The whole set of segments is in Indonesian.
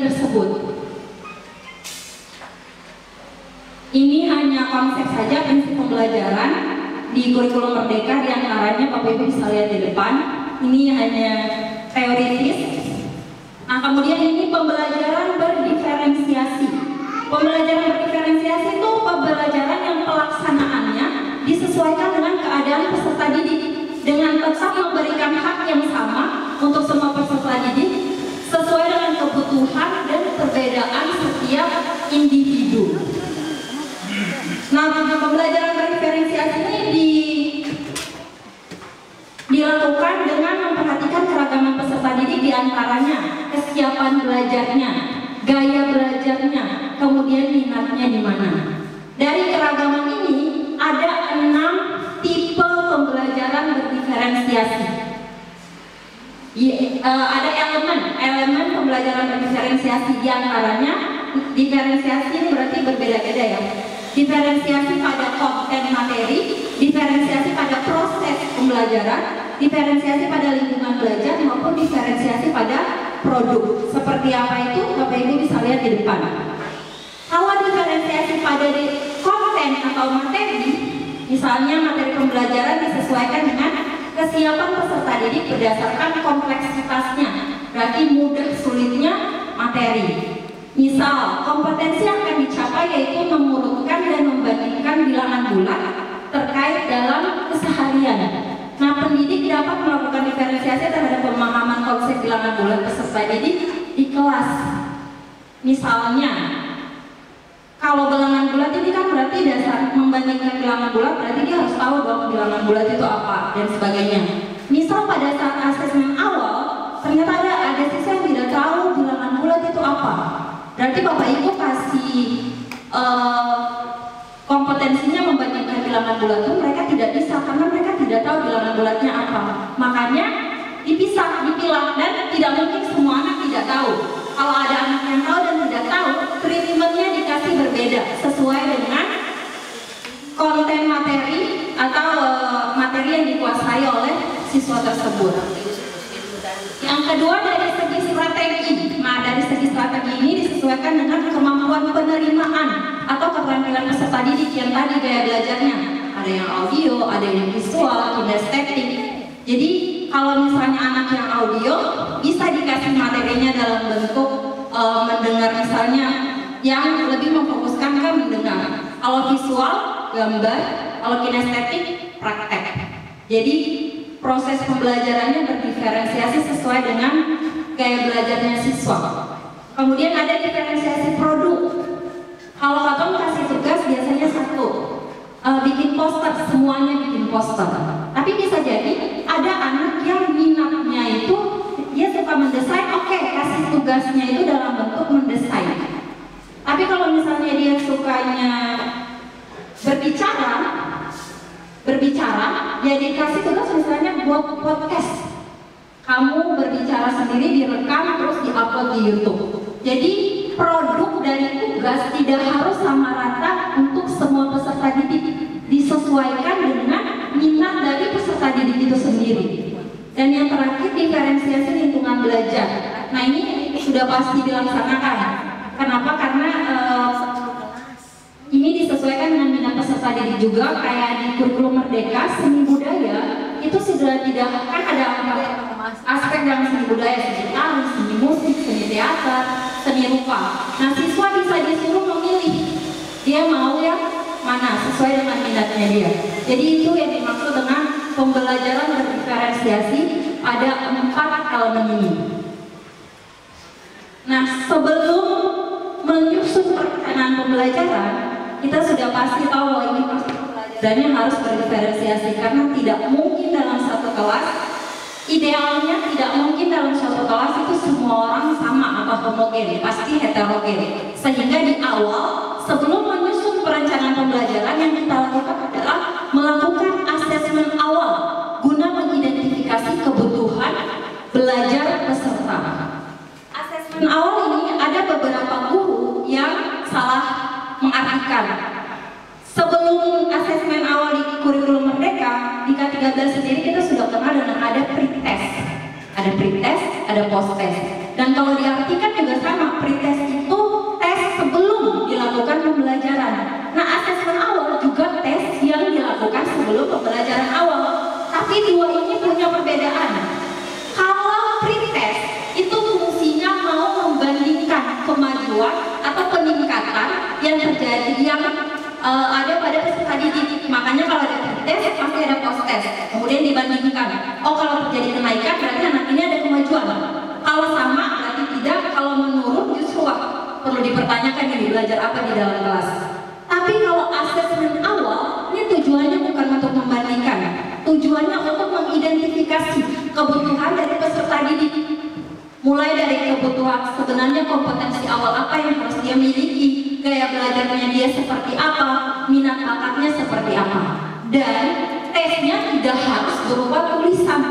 tersebut. Ini hanya konsep saja prinsip pembelajaran di kurikulum Merdeka, di antaranya Bapak Ibu bisa lihat di depan. Ini hanya teoritis. Nah, kemudian ini pembelajaran berdiferensiasi. Pembelajaran berdiferensiasi itu pembelajaran yang pelaksanaannya disesuaikan dengan keadaan peserta didik, dengan tetap memberikan hak yang sama untuk semua peserta didik sesuai dengan kebutuhan dan perbedaan setiap individu. Nah, pembelajaran berdiferensiasi ini dilakukan dengan memperhatikan keragaman peserta didik, diantaranya kesiapan belajarnya, gaya belajarnya, kemudian minatnya di mana. Dari keragaman ini ada 6 tipe pembelajaran berdiferensiasi. Ada elemen pembelajaran berdiferensiasi, diantaranya diferensiasi ini berarti berbeda-beda ya. Diferensiasi pada konten materi, diferensiasi pada proses pembelajaran, diferensiasi pada lingkungan belajar, maupun diferensiasi pada produk. Seperti apa itu, Bapak Ibu bisa lihat di depan. Kalau diferensiasi pada konten atau materi, misalnya materi pembelajaran disesuaikan dengan kesiapan peserta didik berdasarkan kompleksitasnya, berarti mudah sulitnya materi. Misal, kompetensi yang akan dicapai yaitu mengurutkan dan membandingkan bilangan bulat terkait dalam keseharian. Nah, pendidik dapat melakukan diferensiasi terhadap pemahaman konsep bilangan bulat peserta didik di kelas. Misalnya, kalau bilangan bulat ini kan berarti dasar membandingkan bilangan bulat, berarti dia harus tahu dong bilangan bulat itu apa dan sebagainya. Misal pada saat asesmen awal, ternyata ada siswa yang tidak tahu bilangan bulat itu apa. Berarti Bapak Ibu kasih kompetensinya membandingkan bilangan bulat itu, mereka tidak bisa karena mereka tidak tahu bilangan bulatnya apa. Makanya dipilah, dan tidak mungkin semua anak tidak tahu. Kalau ada anak yang tahu dan tidak tahu, treatmentnya dikasih berbeda sesuai dengan konten materi atau materi yang dikuasai oleh siswa tersebut. Yang kedua, dari segi strategi. Nah, dari segi strategi ini disesuaikan dengan kemampuan penerimaan atau keterampilan peserta didik yang tadi gaya belajarnya. Ada yang audio, ada yang visual, kinestetik. Jadi kalau misalnya anak yang audio bisa dikasih materinya dalam bentuk mendengar, misalnya yang lebih memfokuskan ke mendengar. Kalau visual, gambar. Kalau kinestetik, praktek. Jadi proses pembelajarannya berdiferensiasi sesuai dengan gaya belajarnya siswa. Kemudian ada diferensiasi produk. Kalau Katong kasih tugas biasanya satu, bikin poster, semuanya bikin poster. Tapi bisa jadi ada anak yang minatnya itu dia suka mendesain, oke, kasih tugasnya itu dalam bentuk mendesain. Tapi kalau misalnya dia sukanya berbicara, ya dikasih tugas misalnya buat podcast. Kamu berbicara sendiri, direkam, terus diupload di YouTube. Jadi produk dari tugas tidak harus sama rata untuk semua peserta didik, disesuaikan dengan minat dari peserta didik itu sendiri. Dan yang terakhir, diferensiasi lingkungan belajar. Nah, ini sudah pasti dilaksanakan. Kenapa? Karena ini disesuaikan dengan minat peserta didik juga. Kayak di kurikulum Merdeka, seni budaya itu sudah tidak, kan ada aspek dalam seni budaya, seni tari, seni musik, seni teater, seni rupa. Nah, siswa bisa disuruh memilih dia mau yang mana sesuai dengan minatnya dia. Jadi itu yang dimaksud dengan pembelajaran berdiferensiasi pada 4 elemen ini. Nah, sebelum menyusun perencanaan pembelajaran, kita sudah pasti tahu bahwa ini pasti pembelajarannya harus berdiferensiasi, karena tidak mungkin dalam satu kelas, idealnya tidak mungkin dalam satu kelas itu semua orang sama atau homogen, pasti heterogen. Sehingga di awal, sebelum menyusun perencanaan pembelajaran, yang kita lakukan adalah melakukan asesmen awal guna mengidentifikasi kebutuhan belajar peserta. Asesmen awal ini ada beberapa guru yang salah mengartikan. Sebelum asesmen awal di kurikulum Merdeka, di K13 sendiri kita sudah kenal dengan ada pretest. Ada pretest, ada post-test. Dan kalau diartikan juga sama, pretest itu tes sebelum dilakukan pembelajaran. Nah, asesmen awal juga tes yang dilakukan sebelum pembelajaran awal. Tapi dua ini punya perbedaan. Kalau pretest itu fungsinya mau membandingkan kemajuan atau peningkatan yang terjadi yang ada pada peserta didik. Makanya kalau ada pretest pasti ada post test. Kemudian dibandingkan. Oh, kalau terjadi kenaikan berarti anak ini ada kemajuan. Kalau sama berarti tidak. Kalau menurun justru perlu dipertanyakan ini belajar apa di dalam kelas. Tapi kalau asesmen awal ini tujuannya bukan untuk membandingkan. Tujuannya untuk mengidentifikasi kebutuhan dari peserta didik. Mulai dari kebutuhan sebenarnya kompetensi awal apa yang harus dia miliki, gaya belajarnya dia seperti apa, minat bakatnya seperti apa. Dan tesnya tidak harus berupa tulisan.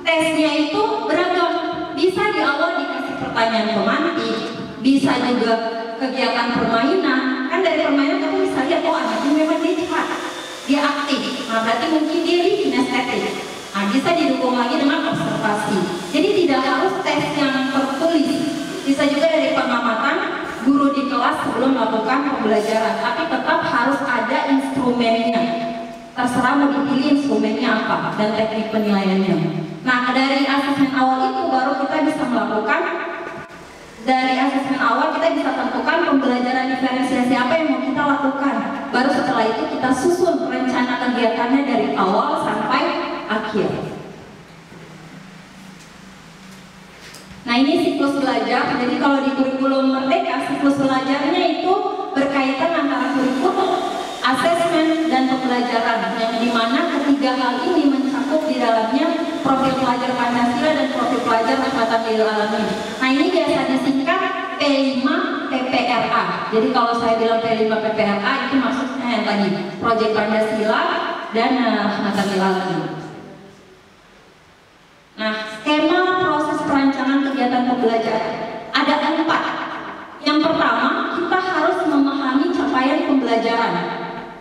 Tesnya itu beragam. Bisa di awal dikasih pertanyaan pemantik, bisa juga kegiatan permainan. Kan dari permainan kamu bisa lihat, oh anak ini memang dia cepat, dia aktif. Nah berarti mungkin dia kinestetik. Nah, bisa didukung lagi dengan observasi. Jadi tidak harus tes yang tertulis. Bisa juga dari pengamatan guru di kelas sebelum melakukan pembelajaran. Tapi tetap harus ada instrumennya. Terserah mau dipilih instrumennya apa dan teknik penilaiannya. Nah, dari asesmen awal itu baru kita bisa melakukan. Dari asesmen awal kita bisa tentukan pembelajaran diferensiasi apa yang mau kita lakukan. Baru setelah itu kita susun rencana kegiatannya dari awal sampai akhir. Nah, ini siklus belajar. Jadi kalau di kurikulum Merdeka, siklus belajarnya itu berkaitan antara kurikulum, asesmen, dan pembelajaran. Yang dimana ketiga hal ini mencakup di dalamnya profil pelajar Pancasila dan profil pelajar Rahmatan lil Alamin. Nah, ini biasa disingkat P5 PPRA. Jadi kalau saya bilang P5 PPRA itu maksudnya yang tadi Proyek Pancasila dan Rahmatan lil Alamin. Nah, skema proses perancangan kegiatan pembelajaran ada 4. Yang pertama, kita harus memahami capaian pembelajaran.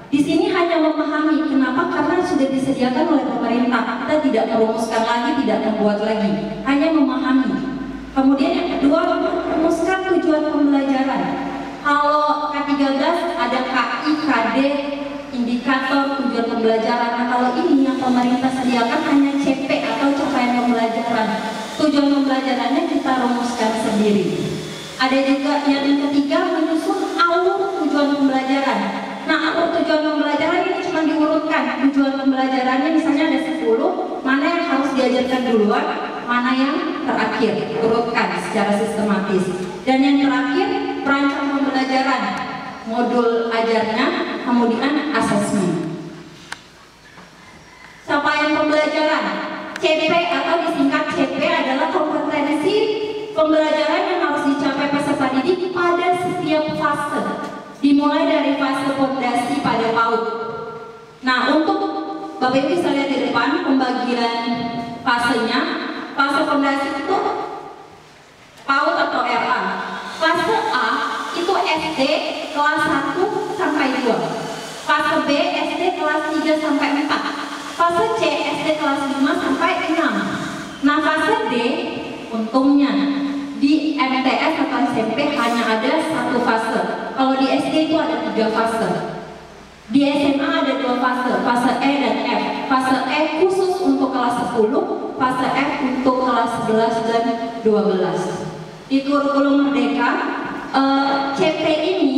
Di sini hanya memahami, kenapa? Karena sudah disediakan oleh pemerintah. Kita tidak merumuskan lagi, tidak membuat lagi, hanya memahami. Kemudian yang kedua, merumuskan tujuan pembelajaran. Kalau K13 ada KI, KD, indikator tujuan pembelajaran. Nah, kalau ini yang pemerintah sediakan hanya CP atau capaian pembelajaran. Tujuan pembelajarannya kita rumuskan sendiri. Ada juga yang ketiga, menyusun alur tujuan pembelajaran. Nah, alur tujuan pembelajaran ini cuma diurutkan. Tujuan pembelajarannya misalnya ada 10, mana yang harus diajarkan duluan, mana yang terakhir, urutkan secara sistematis. Dan yang terakhir, perancang pembelajaran, modul ajarnya, kemudian asesmen. Capaian pembelajaran, CP atau disingkat CP adalah kompetensi pembelajaran yang harus dicapai peserta didik pada setiap fase. Dimulai dari fase fondasi pada PAUD. Nah, untuk Bapak Ibu bisa lihat di depan pembagian fasenya. Fase fondasi itu PAUD atau RA. Fase A itu SD kelas 1 sampai 2. Fase B SD kelas 3 sampai 4. Fase C SD kelas 5 sampai 6. Nah, fase D untungnya di MTS atau SMP hanya ada 1 fase. Kalau di SD itu ada 3 fase. Di SMA ada 2 fase, fase E dan F. Fase E khusus untuk kelas 10, fase F untuk kelas 11 dan 12. Di kurikulum Merdeka, CP ini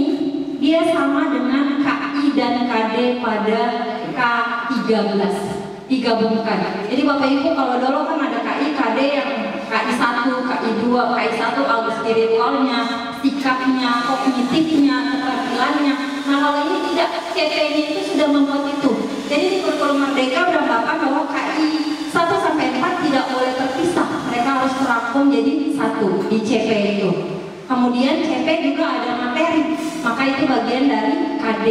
dia sama dengan KI dan KD pada K13, digabungkan. Jadi Bapak Ibu kalau dulu kan ada KI, KD yang KI1, KI2, KI1 alur spiritualnya, sikapnya, kognitifnya, keterampilannya. Nah, kalau ini tidak, CP-nya itu sudah membuat itu. Jadi di kurikulum Merdeka beranggapan bahwa KI 1 sampai 4 tidak boleh terpisah. Mereka harus terangkum jadi satu di CP itu. Kemudian CP juga ada materi, maka itu bagian dari KD.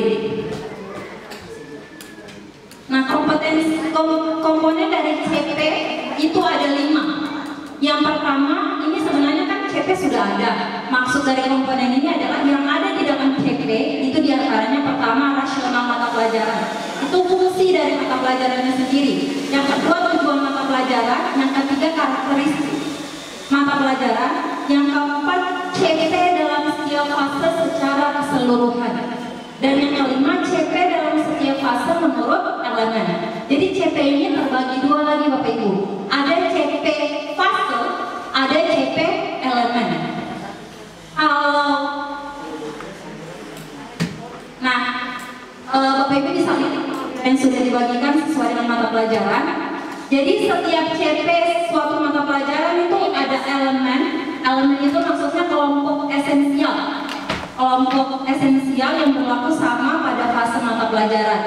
Nah, komponen dari CP itu ada 5. Yang pertama, ini sebenarnya kan CP sudah ada. Maksud dari komponen ini adalah yang ada di dalam CP itu diantaranya pertama rasional mata pelajaran. Itu fungsi dari mata pelajarannya sendiri. Yang kedua tujuan mata pelajaran. Yang ketiga karakteristik mata pelajaran. Yang keempat CP setiap fase secara keseluruhan. Dan yang kelima, CP dalam setiap fase menurut elemen. Jadi CP ini terbagi dua lagi Bapak Ibu. Ada CP fase, ada CP elemen. Nah, Bapak Ibu bisa lihat yang sudah dibagikan sesuai dengan mata pelajaran. Jadi setiap CP suatu mata pelajaran itu ada elemen. Elemen itu maksudnya kelompok esensial. Kelompok esensial yang berlaku sama pada fase mata pelajaran.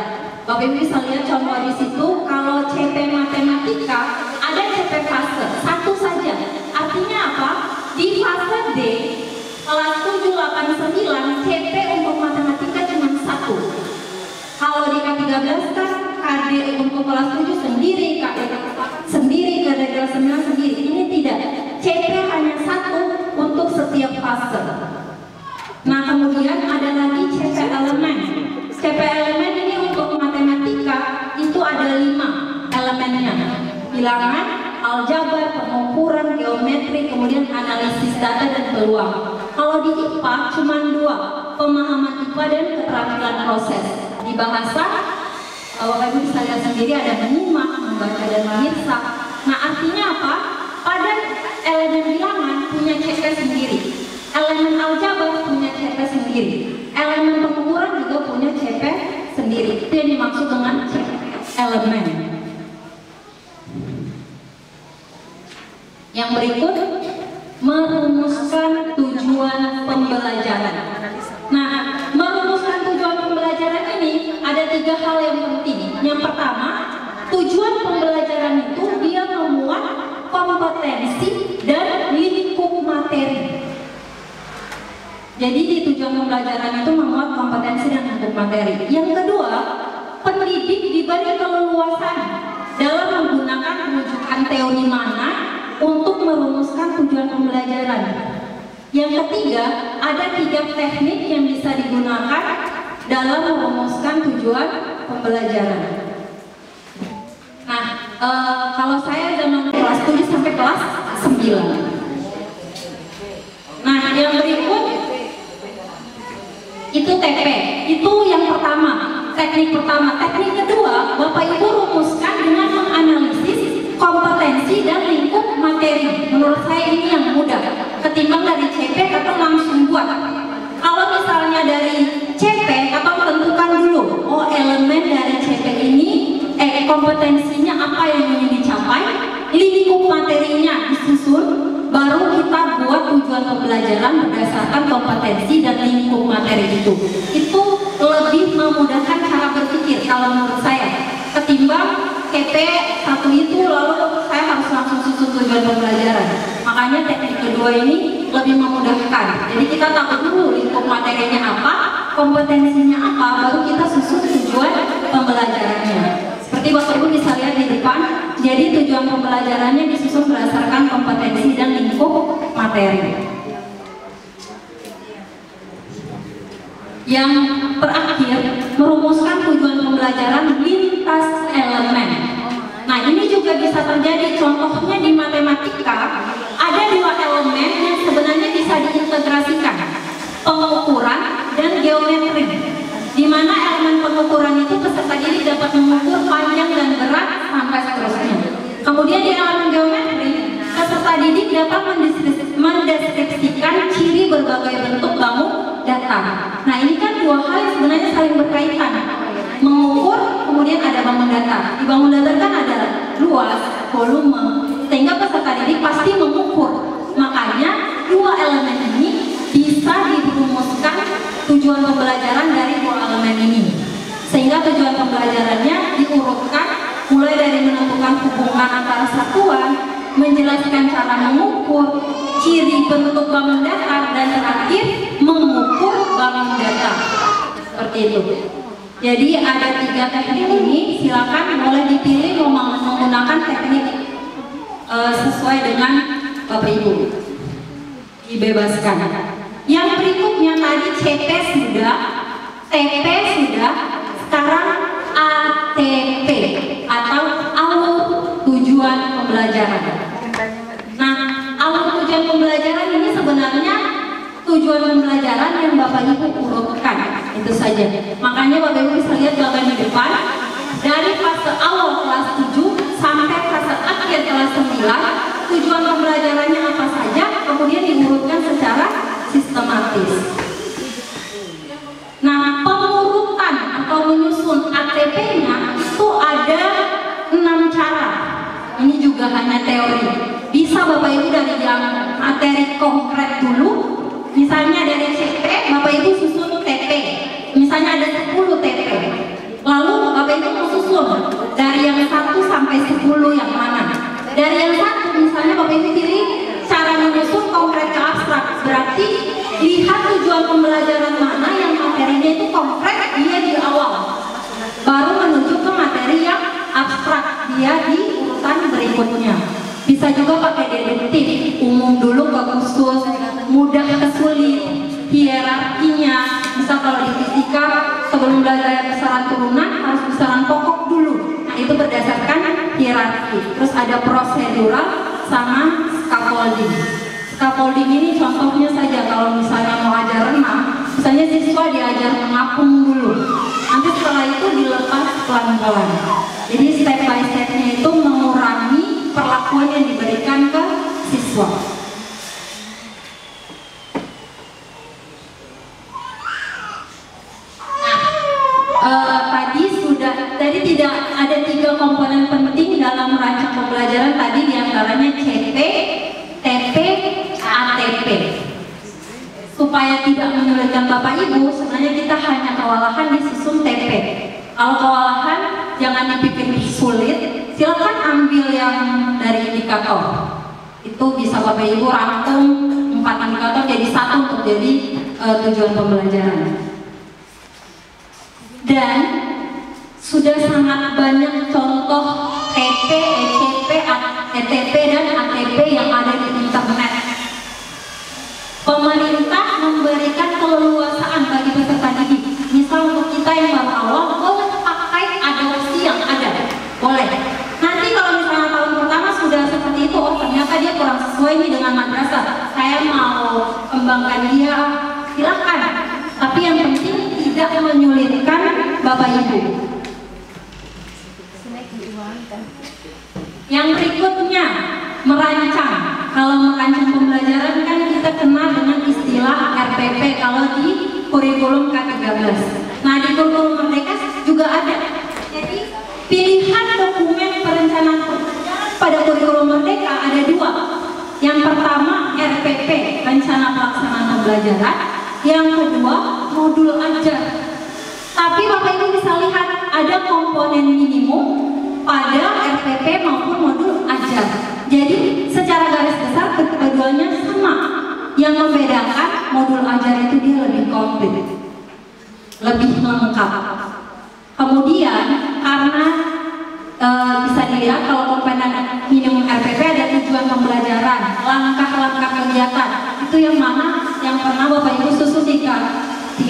Bapak Ibu bisa lihat contoh di situ. Kalau CP matematika ada CP fase satu saja. Artinya apa? Di fase D kelas 7, 8, 9 CP untuk matematika cuma satu. Kalau di K13 kan KD untuk kelas 7 sendiri, KD sendiri, KD kelas 9 sendiri. Ini tidak. CP hanya satu untuk setiap fase. Nah, kemudian ada lagi CP elemen. CP elemen ini untuk matematika itu ada 5 elemennya. Bilangan, aljabar, pengukuran, geometri, kemudian analisis data dan peluang. Kalau di IPA cuma 2, pemahaman IPA dan keterampilan proses. Di bahasa, Bapak Ibu bisa lihat sendiri ada menyimak, membaca dan menghirsak. Nah, artinya apa? Pada elemen bilangan punya CP sendiri. Elemen aljabar punya CP sendiri. Elemen pengukuran juga punya CP sendiri. Itu yang dimaksud dengan CP elemen. Yang berikut, merumuskan tujuan pembelajaran. Nah, merumuskan tujuan pembelajaran ini ada 3 hal yang penting. Yang pertama, tujuan pembelajaran itu dia memuat kompetensi dan lingkup materi. Jadi di tujuan pembelajaran itu memuat kompetensi dan lingkup materi. Yang kedua, pendidik diberi keleluasan dalam menggunakan rujukan teori mana untuk merumuskan tujuan pembelajaran. Yang ketiga, ada 3 teknik yang bisa digunakan dalam merumuskan tujuan pembelajaran. Nah, kalau saya zaman kelas 7 sampai kelas 9. Nah, yang berikut itu TP, itu yang pertama, teknik pertama. Teknik kedua, Bapak Ibu rumuskan dengan menganalisis kompetensi dan lingkup materi. Menurut saya ini yang mudah ketimbang dari CP atau langsung buat. Kalau misalnya dari CP atau tentukan dulu, oh elemen dari CP ini kompetensinya apa yang ingin dicapai, lingkup materinya disusun, baru kita buat tujuan pembelajaran berdasarkan kompetensi dan lingkup materi itu. Itu lebih memudahkan cara berpikir kalau menurut saya ketimbang CP satu itu lalu saya harus langsung susun tujuan pembelajaran. Makanya teknik kedua ini lebih memudahkan. Jadi kita tahu dulu lingkup materinya apa, kompetensinya apa, baru kita susun tujuan pembelajarannya. Seperti Bapak Ibu bisa lihat di depan, jadi tujuan pembelajarannya disusun berdasarkan kompetensi dan lingkup materi. Yang terakhir, merumuskan tujuan pembelajaran lintas elemen. Nah, ini juga bisa terjadi. Contohnya di matematika, ada 2 elemen yang sebenarnya bisa diintegrasikan, pengukuran dan geometri. Di mana elemen pengukuran itu peserta didik dapat mengukur panjang dan berat sampai seterusnya. Kemudian di elemen geometri, peserta didik dapat mendeskripsikan ciri berbagai bentuk bangun datar. Nah, ini kan 2 hal yang sebenarnya saling berkaitan. Mengukur, kemudian ada bangun datar. Di bangun datar kan ada luas, volume, sehingga peserta didik pasti mengukur. Makanya 2 elemen ini bisa dirumuskan tujuan pembelajaran dari 2 elemen ini. Sehingga tujuan pembelajarannya diurutkan mulai dari menentukan hubungan antara satuan, menjelaskan cara mengukur, ciri bentuk bangun datar, dan terakhir mengukur bangun datar. Seperti itu. Jadi ada 3 teknik ini, silakan boleh dipilih mau menggunakan teknik sesuai dengan Bapak Ibu. Dibebaskan. Yang berikutnya tadi CP sudah, TP sudah, sekarang ATP atau alur tujuan pembelajaran. Nah, alur tujuan pembelajaran ini sebenarnya tujuan tujuan pembelajaran yang Bapak Ibu urutkan, itu saja. Makanya Bapak Ibu bisa lihat gambar di depan, dari fase awal kelas 7 sampai fase akhir kelas 9, tujuan pembelajarannya apa saja, kemudian diurutkan secara sistematis. Nah, pengurutan atau menyusun ATP-nya itu ada 6 cara. Ini juga hanya teori. Bisa Bapak Ibu dari yang materi konkret dulu. Misalnya dari CP, Bapak Ibu susun TP. Misalnya ada 10 TP. Lalu Bapak Ibu mau susun dari yang 1 sampai 10 yang mana. Dari yang 1 misalnya Bapak Ibu pilih cara menyusun konkret ke abstrak. Berarti lihat tujuan pembelajaran mana yang materinya itu konkret, dia di awal. Baru menuju ke materi yang abstrak, dia di urutan berikutnya. Bisa juga pakai deduktif, umum dulu ke khusus, mudah ke sulit, hierarkinya. Misal kalau di fisika sebelum belajar besaran turunan harus besaran pokok dulu. Nah itu berdasarkan hierarki. Terus ada prosedural sama scaffolding. Scaffolding ini contohnya saja, kalau misalnya mau ajar renang, misalnya siswa diajar mengapung dulu, nanti setelah itu dilepas pelan-pelan. Jadi step by stepnya itu mengurangi perlakuan yang diberikan ke siswa. Tadi tidak ada 3 komponen penting dalam merancang pembelajaran tadi, diantaranya CP, TP, ATP. Supaya tidak menyulitkan Bapak Ibu, sebenarnya kita hanya kewalahan di susun TP. Kalau kewalahan jangan dipikir sulit, silakan ambil yang dari indikator. Itu bisa Bapak Ibu rangkum 4 indikator jadi 1 untuk jadi tujuan pembelajaran. Dan sudah sangat banyak contoh TP, ECP, ETP, dan ATP yang ada di internet. Pemerintah memberikan keleluasaan bagi peserta didik. Misal untuk kita yang baru awal, boleh pakai adopsi yang ada, boleh. Nanti kalau misalnya tahun pertama sudah seperti itu, oh ternyata dia kurang sesuai nih dengan madrasah, saya mau kembangkan dia, silakan. Tapi yang penting tidak menyulitkan Bapak Ibu. Yang berikutnya, merancang. Kalau merancang pembelajaran kan kita kenal dengan istilah RPP kalau di kurikulum K13. Nah di kurikulum Merdeka juga ada. Jadi pilihan dokumen perencanaan pembelajaran pada kurikulum Merdeka ada 2. Yang pertama RPP, rencana pelaksanaan pembelajaran. Yang kedua modul ajar. Tapi Bapak Ibu bisa lihat ada komponen minimum pada RPP maupun modul ajar. Jadi secara garis besar keduanya sama. Yang membedakan modul ajar itu dia lebih komplit, lebih lengkap. Kemudian karena bisa dilihat kalau komponen minimum RPP ada tujuan pembelajaran, langkah-langkah kegiatan. Itu yang mana yang pernah Bapak Ibu susun di 13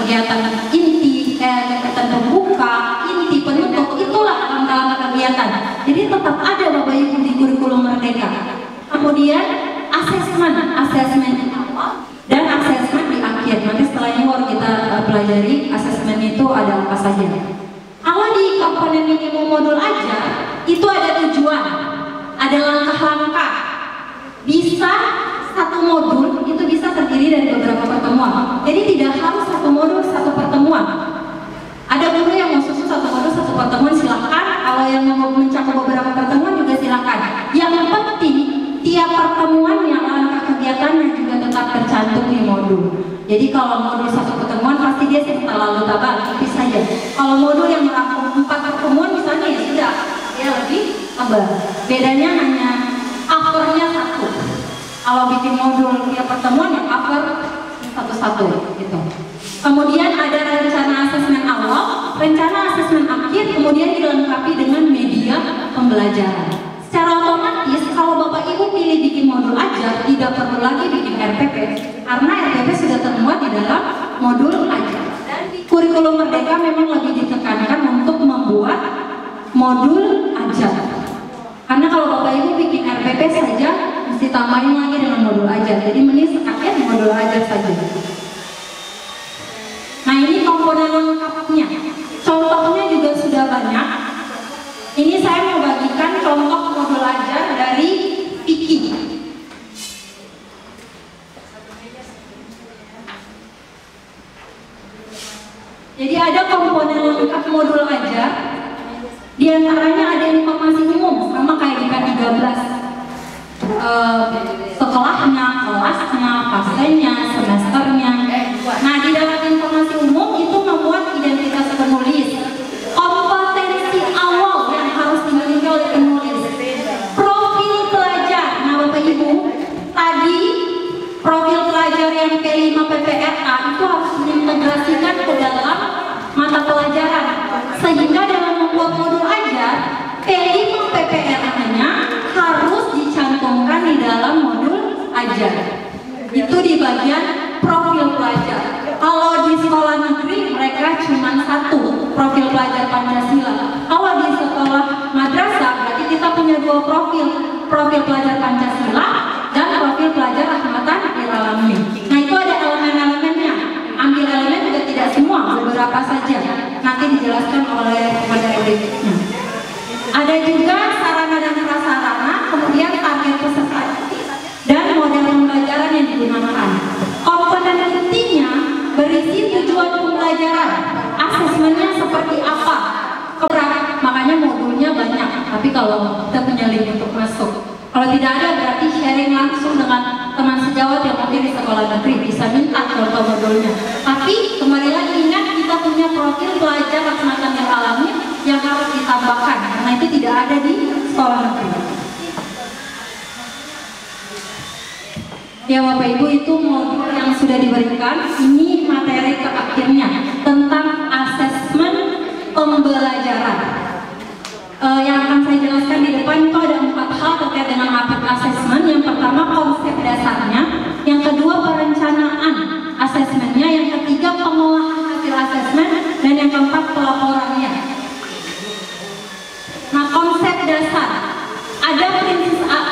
kegiatan inti, kegiatan pembuka, inti, penutup, itulah langkah-langkah kegiatan. Jadi tetap ada Bapak Ibu di kurikulum Merdeka. Kemudian asesmen awal dan asesmen di akhir. Nanti setelah ini baru kita pelajari asesmen itu ada apa saja. Kalau di komponen minimum modul aja itu ada tujuan, ada langkah-langkah. Bisa satu modul itu bisa terdiri dari beberapa pertemuan. Jadi tidak harus satu modul satu pertemuan. Ada guru yang mau susun satu modul satu pertemuan, silahkan. Kalau yang mau mencakup beberapa pertemuan juga silahkan. Yang penting tiap pertemuan yang langkah kegiatannya juga tetap tercantum di modul. Jadi kalau modul satu pertemuan pasti dia serta lalu tabal, tipis saja. Kalau modul yang merangkum 4 pertemuan misalnya ya sudah, dia lebih tebal. Bedanya hanya covernya 1. Kalau bikin modul tiap pertemuan ya cover satu-satu gitu. Kemudian ada rencana asesmen awal, rencana asesmen akhir, kemudian dilengkapi dengan media pembelajaran. Secara otomatis kalau Bapak Ibu pilih bikin modul ajar, tidak perlu lagi bikin RPP, karena RPP sudah termuat di dalam modul ajar. Dan di kurikulum Merdeka memang lebih ditekankan untuk membuat modul ajar. Karena kalau Bapak Ibu bikin RPP saja, ditambahin lagi dengan modul ajar. Jadi mending sekalian modul ajar saja. Nah, ini komponen lengkapnya. Contohnya juga sudah banyak. Ini saya mau bagikan contoh modul ajar dari Piki. Jadi ada komponen lengkap modul ajar. Di antaranya ada informasi umum, sama kayak di K13. Sekolahnya, kelasnya, fasenya, semesternya. Nah, di dalam informasi umum itu memuat identitas penulis, kompetensi awal yang harus dimiliki oleh penulis, profil pelajar. Nah, Bapak Ibu, tadi profil pelajar yang P5 PPRA itu harus diintegrasikan ke dalam mata pelajaran, sehingga dalam membuat modul ajar P5 PPRA-nya harus dicantumkan di dalam modul ajar. Itu di bagian profil pelajar. Kalau di sekolah negeri mereka cuma satu, profil pelajar Pancasila. Kalau di sekolah madrasah berarti kita punya dua profil, profil pelajar Pancasila dan profil pelajar rahmatan lil alamin. Nah, itu ada elemen-elemennya. Ambil elemen juga tidak semua, beberapa saja. Nanti dijelaskan oleh materi berikutnya. Ada juga sarana dan prasarana, kemudian target peserta dan model pembelajaran yang digunakan. Komponen intinya berisi tujuan pembelajaran, asesmennya seperti apa. Makanya modulnya banyak, tapi kalau kita punya link untuk masuk. Kalau tidak ada berarti sharing langsung dengan teman sejawat yang mungkin di sekolah negeri, bisa minta contoh modulnya. Tapi kembali lagi ingat, kita punya profil pelajar rahmatan lil alamin yang harus ditambahkan, karena itu tidak ada di sekolah negeri. Ya Bapak Ibu, itu modul yang sudah diberikan. Ini materi terakhirnya tentang asesmen pembelajaran. Yang akan saya jelaskan di depan itu ada 4 hal terkait dengan APEK asesmen. Yang pertama konsep dasarnya, yang kedua perencanaan asesmennya, yang ketiga pengolahan hasil asesmen, dan yang keempat pelaporannya. Nah, konsep dasar ada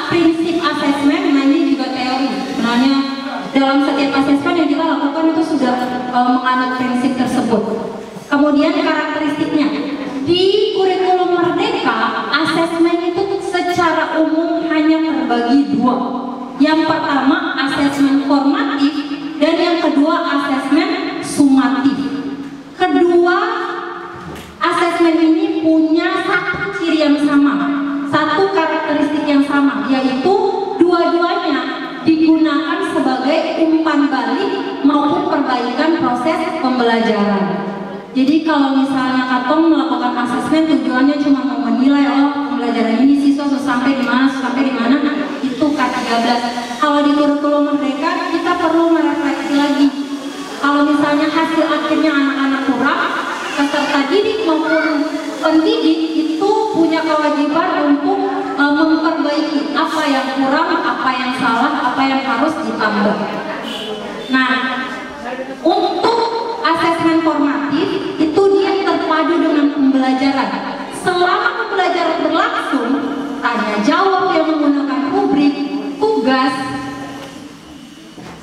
prinsip asesmen. Nah, ini juga teori. Sebenarnya dalam setiap asesmen yang kita lakukan itu sudah menganut prinsip tersebut. Kemudian karakteristiknya. Di kurikulum Merdeka, asesmen itu secara umum hanya terbagi 2. Yang pertama asesmen formatif dan yang kedua asesmen sumatif. Kedua asesmen ini punya satu ciri yang sama, satu karakteristik yang sama, yaitu dua-duanya digunakan sebagai umpan balik maupun perbaikan proses pembelajaran. Jadi kalau misalnya Katong melakukan asesmen tujuannya cuma mau menilai, oh pembelajaran ini siswa sampai di mana, itu K13. Kalau di kurikulum Merdeka kita perlu merefleksi lagi. Kalau misalnya hasil akhirnya anak-anak kurang, peserta didik maupun pendidik itu punya kewajiban untuk memperbaiki apa yang kurang, apa yang salah, apa yang harus ditambah. Nah, untuk asesmen formatif itu dia terpadu dengan pembelajaran. Selama pembelajaran berlangsung, tanya jawab yang menggunakan rubrik, tugas,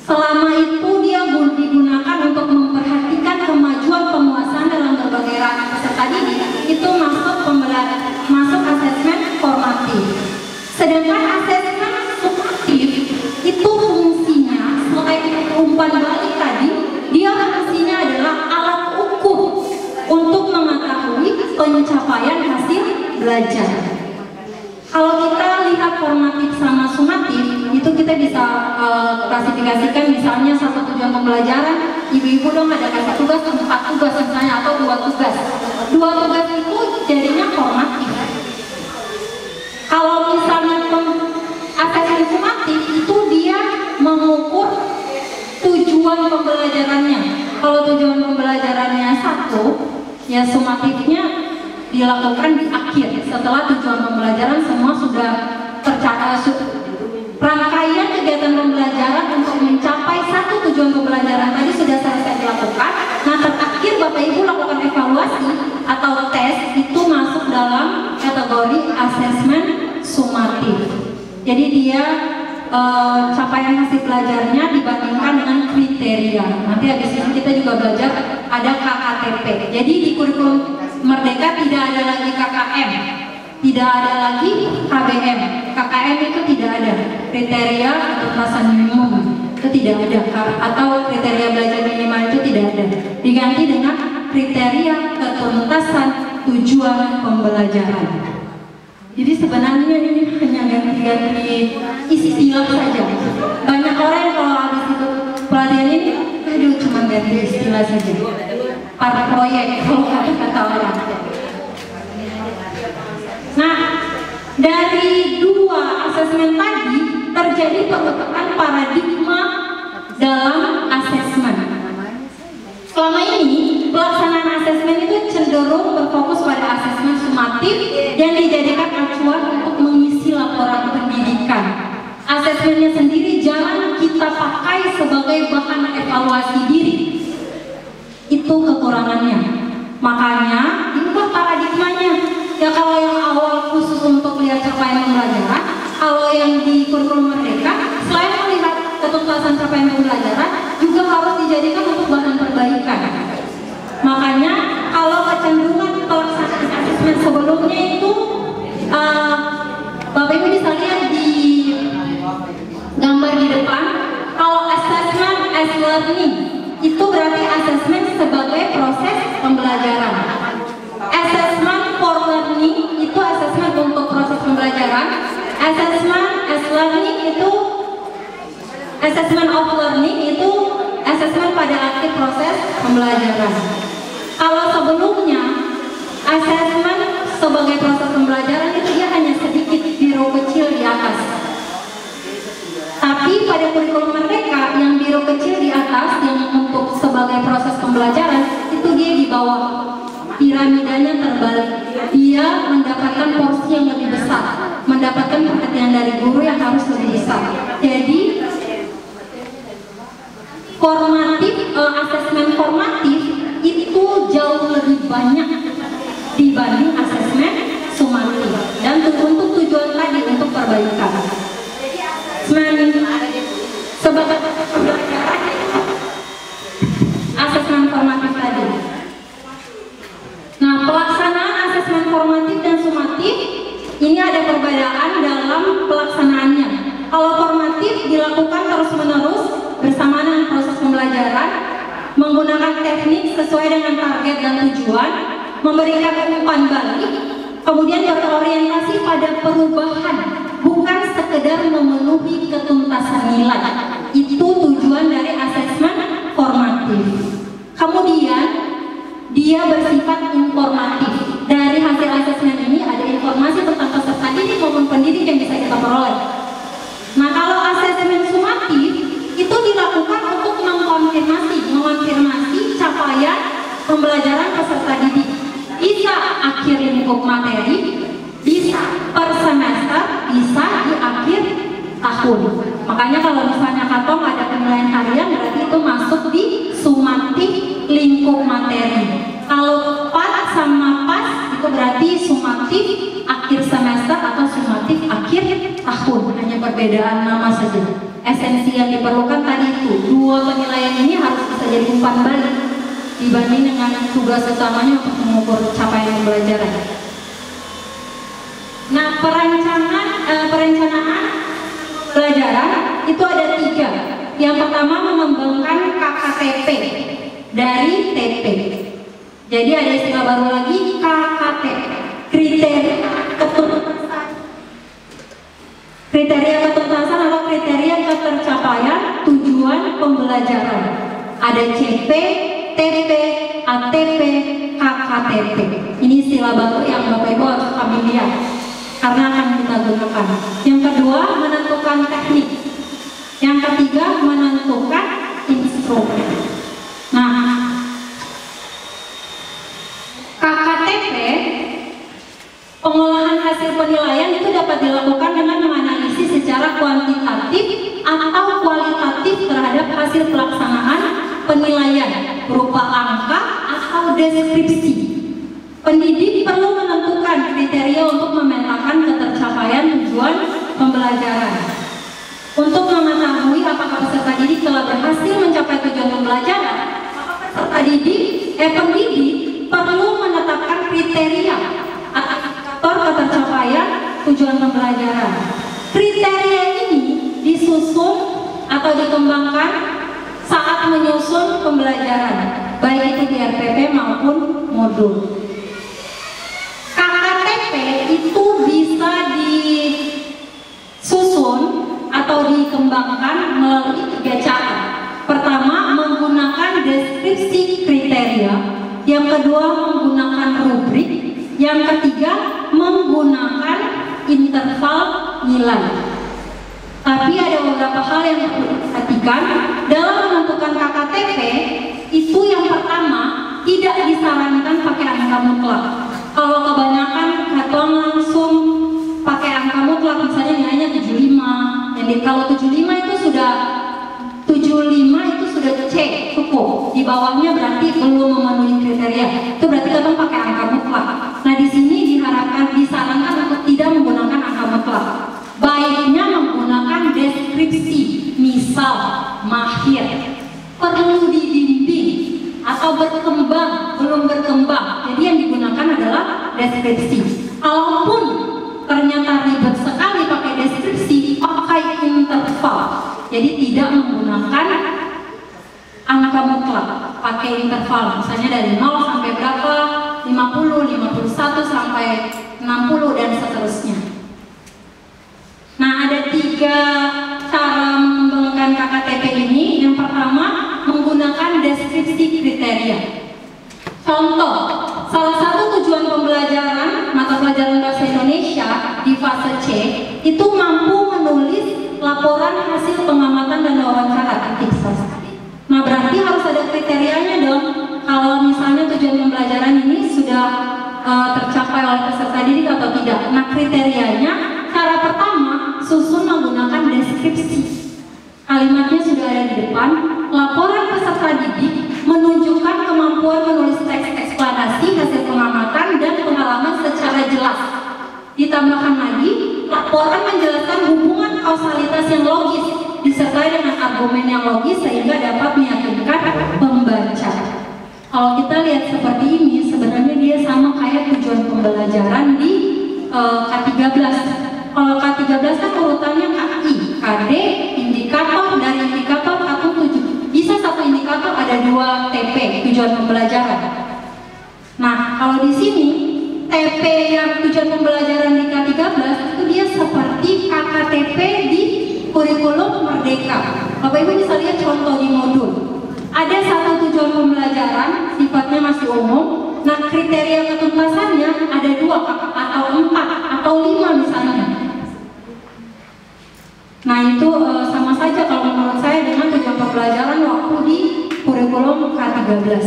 selama itu dia digunakan untuk memperhatikan kemajuan penguasaan dalam berbagai ranah peserta didik, itu masuk asesmen formatif. Sedangkan asesmen sumatif itu fungsinya selain umpan balik tadi, dia fungsinya adalah alat ukur untuk mengetahui pencapaian hasil belajar. Kalau kita lihat formatif sama sumatif, itu kita bisa klasifikasikan misalnya satu tujuan pembelajaran, ibu-ibu dong ada kasih tugas 4 tugas misalnya atau 2 tugas. 2 tugas itu jadinya formatif. Kalau misalnya asesmen sumatif itu dia mengukur tujuan pembelajarannya. Kalau tujuan pembelajarannya 1, ya sumatifnya dilakukan di akhir setelah tujuan pembelajaran semua sudah tercapai. Rangkaian kegiatan pembelajaran untuk mencapai 1 tujuan pembelajaran tadi sudah selesai dilakukan. Nah, terakhir Bapak Ibu lakukan evaluasi atau tes, itu masuk dalam kategori asesmen sumatif. Jadi dia capaian hasil belajarnya dibandingkan dengan kriteria. Nanti habis itu kita juga belajar ada KKTP. Jadi di kurikulum Merdeka tidak ada lagi KKM, tidak ada lagi KBM. KKM itu tidak ada, kriteria ketuntasan minimum itu tidak ada, atau kriteria belajar minimal itu tidak ada. Diganti dengan kriteria ketuntasan tujuan pembelajaran. Jadi sebenarnya ini hanya ganti-ganti isi istilah saja. Banyak orang yang kalau habis itu pelatihan ini, aduh cuma ganti istilah saja. Para proyek, kalau kata orang. Nah, dari dua asesmen tadi terjadi pembentukan paradigma dalam asesmen. Selama ini pelaksanaan asesmen itu cenderung berfokus pada asesmen sumatif yang dijadikan acuan untuk mengisi laporan pendidikan. Asesmennya sendiri jarang kita pakai sebagai bahan evaluasi diri. Itu kekurangannya. Makanya diubah paradigmanya. Ya kalau yang awal khusus untuk lihat capaian pembelajaran, kalau yang di kurikulum Merdeka selain melihat ketuntasan capaian pembelajaran juga harus dijadikan untuk bahan perbaikan. Makanya kalau kecenderungan pelaksanaan asesmen sebelumnya itu Bapak Ibu bisa lihat di gambar di depan, kalau assessment as learning itu berarti asesmen sebagai proses pembelajaran. Assessment for learning itu asesmen untuk proses pembelajaran. Assessment as learning itu assessment of learning itu asesmen pada akhir proses pembelajaran. Kalau sebelumnya asesmen sebagai proses pembelajaran itu dia hanya sedikit biru kecil di atas. Tapi pada kurikulum Merdeka yang biru kecil di atas yang untuk sebagai proses pembelajaran itu dia di bawah. Piramidanya terbalik. Dia mendapatkan porsi yang lebih besar, mendapatkan perhatian dari guru yang harus lebih besar. Jadi asesmen formatif itu jauh lebih banyak dibanding asesmen sumatif. Dan untuk tujuan tadi untuk perbaikan. Sebagai pembelajaran asesmen formatif tadi. Nah, pelaksanaan asesmen formatif dan sumatif ini ada perbedaan dalam pelaksanaannya. Kalau formatif dilakukan terus-menerus bersamaan dengan proses pembelajaran, menggunakan teknik sesuai dengan target dan tujuan, memberikan umpan balik, kemudian berorientasi pada perubahan, bukan sekedar memenuhi ketuntasan nilai. Itu tujuan dari asesmen formatif. Kemudian dia bersifat informatif. Dari hasil asesmen ini ada informasi tentang peserta didik maupun pendidik yang bisa kita peroleh. Nah, kalau asesmen sumatif itu dilakukan untuk mengonfirmasi capaian pembelajaran peserta didik. Bisa akhir lingkup materi, bisa per semester, bisa di akhir tahun. Makanya kalau misalnya Katong ada penilaian harian berarti itu masuk di sumatif lingkup materi. Kalau PAT sama PAS itu berarti sumatif akhir semester atau sumatif akhir tahun. Hanya perbedaan nama saja. Esensi yang diperlukan tadi itu dua penilaian ini harus bisa jadi umpan balik dibanding dengan tugas utamanya untuk mengukur capaian pembelajaran. Nah, perencanaan pelajaran itu ada 3. Yang pertama mengembangkan KKTP dari TP. Jadi ada istilah baru lagi KKTP, kriteria ketuntasan atau kriteria ketercapaian tujuan pembelajaran. Ada CP, TP, ATP, KKTP. Ini istilah baru yang Bapak Ibu harus familiar karena akan kita gunakan. Yang kedua menentukan teknik. Yang ketiga menentukan instrumen. Nah, KKTP pengolahan hasil penilaian itu dapat dilakukan dengan menganalisis secara kuantitatif atau kualitatif terhadap hasil pelaksanaan penilaian berupa angka atau deskripsi. Pendidik perlu menentukan kriteria untuk memetakan ketercapaian tujuan pembelajaran. Untuk mengetahui apakah peserta didik telah berhasil mencapai tujuan pembelajaran, maka peserta pendidik perlu menetapkan kriteria atau indikator ketercapaian tujuan pembelajaran. Kriteria ini disusun atau dikembangkan saat menyusun pembelajaran, baik itu di RPP maupun modul. KKTP itu bisa disusun atau dikembangkan melalui 3 cara. Pertama, menggunakan deskripsi kriteria. Yang kedua, menggunakan rubrik. Yang ketiga, menggunakan interval nilai. Tapi ada beberapa hal yang perlu diperhatikan dalam menentukan KKTP. Itu yang pertama, tidak disarankan pakai angka mutlak. Kalau kebanyakan Katuang langsung pakai angka mutlak, misalnya nilainya 75. Jadi kalau 75 itu sudah C, cukup. Di bawahnya berarti belum memenuhi kriteria. Itu berarti Katuang pakai angka mutlak. Nah, di sini disarankan untuk tidak menggunakan angka mutlak. Baiknya menggunakan deskripsi, misal mahir, perlu dibimbing, atau berkembang, belum berkembang. Jadi yang digunakan adalah deskripsi. Kalaupun ternyata ribet sekali pakai deskripsi, pakai interval. Jadi tidak menggunakan angka mutlak, pakai interval. Misalnya dari 0 sampai berapa, 50, 51 sampai 60 dan seterusnya. Nah, ada 3 cara mengembangkan KKTP ini. Yang pertama, menggunakan deskripsi kriteria. Contoh, salah satu tujuan pembelajaran mata pelajaran bahasa Indonesia di fase C itu mampu menulis laporan hasil pengamatan dan wawancara ketik. Nah, berarti harus ada kriterianya dong. Kalau misalnya tujuan pembelajaran ini sudah tercapai oleh peserta didik atau tidak. Nah, kriterianya, cara pertama, susun menggunakan deskripsi. Kalimatnya sudah ada di depan. Laporan peserta didik menunjukkan kemampuan menulis teks eksplanasi hasil pengamatan dan pengalaman secara jelas. Ditambahkan lagi, laporan menjelaskan hubungan kausalitas yang logis disertai dengan argumen yang logis sehingga dapat meyakinkan pembaca. Kalau kita lihat seperti ini, sebenarnya dia sama kayak tujuan pembelajaran di K13. Kalau K13 kan urutannya KI, KD, indikator, dari indikator K7. Bisa satu indikator ada 2 TP, tujuan pembelajaran. Nah, kalau di sini TP yang tujuan pembelajaran di K13 itu dia seperti KKTP di kurikulum Merdeka. Bapak Ibu bisa lihat contoh di modul. Ada satu tujuan pembelajaran, sifatnya masih umum. Nah, kriteria ketuntasannya ada 2 atau 4 atau 5 misalnya. Nah, itu sama saja kalau menurut saya dengan tujuan pembelajaran waktu di kurikulum K13.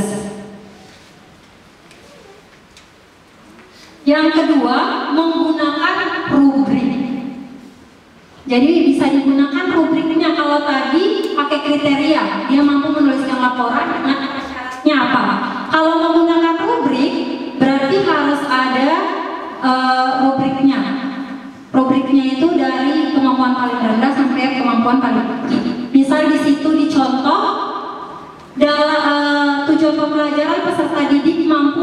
Yang kedua, menggunakan rubrik. Jadi bisa digunakan rubriknya. Kalau tadi pakai kriteria, dia mampu menuliskan laporan. Nah, syaratnya apa? Kalau menggunakan rubrik, berarti harus ada rubriknya. Rubriknya itu dari kemampuan paling rendah sampai kemampuan paling tinggi. Misal di situ dicontoh dalam tujuan pembelajaran peserta didik mampu